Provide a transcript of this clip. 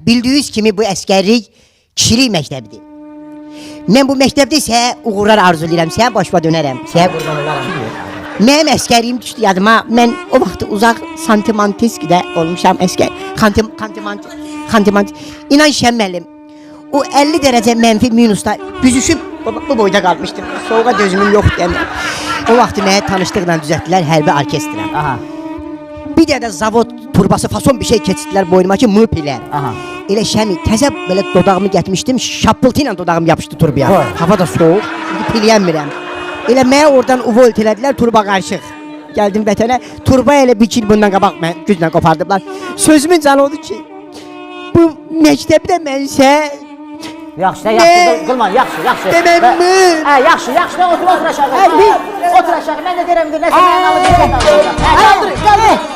Bildiğiniz kimi bu əskərlik kişilik məktəbidir. Mən bu məktəbdə sizə uğurlar arzulayıram, sizə başa dönərəm, sizə qurban olaram. Mənim əskərliyim düşdü yadıma, mən o vaxt uzaq Xanti-Mansiskidə olmuşam əskər. Xanti-Mansiski. İnan Şən müəllim, o 50 dərəcə mənfi minusda büzüşüb bu boyda qalmışdım. Soğuğa dözümüm yoxdur yəni. O vaxt mənə tanışdıqla düzəltdilər hərbi orkestra. Aha. Bir də zavod turbası fason bir şey keçirdilər boynuma ki, müpilər. Aha. Elə şəmi, təzə belə dodağımı gətirmişdim, şapıltı ilə dodağım yapışdı turbaya. Vay. Hava da soğuk, piliyənmirəm. Elə mənə oradan uvolt elədilər, turba qarışıq. Gəldim vətənə, turba elə bir kil bundan qabaq mən güclə qopardıblar. Sözümün canı odur ki, bu məktəbdə mənsə... Yaxşı, yaxşı, qılma, yaxşı. Deməmi? Yaxşı, otur aşağı. Otur aşağı, mən də deyirəm, nəsə mənalı deyirəm.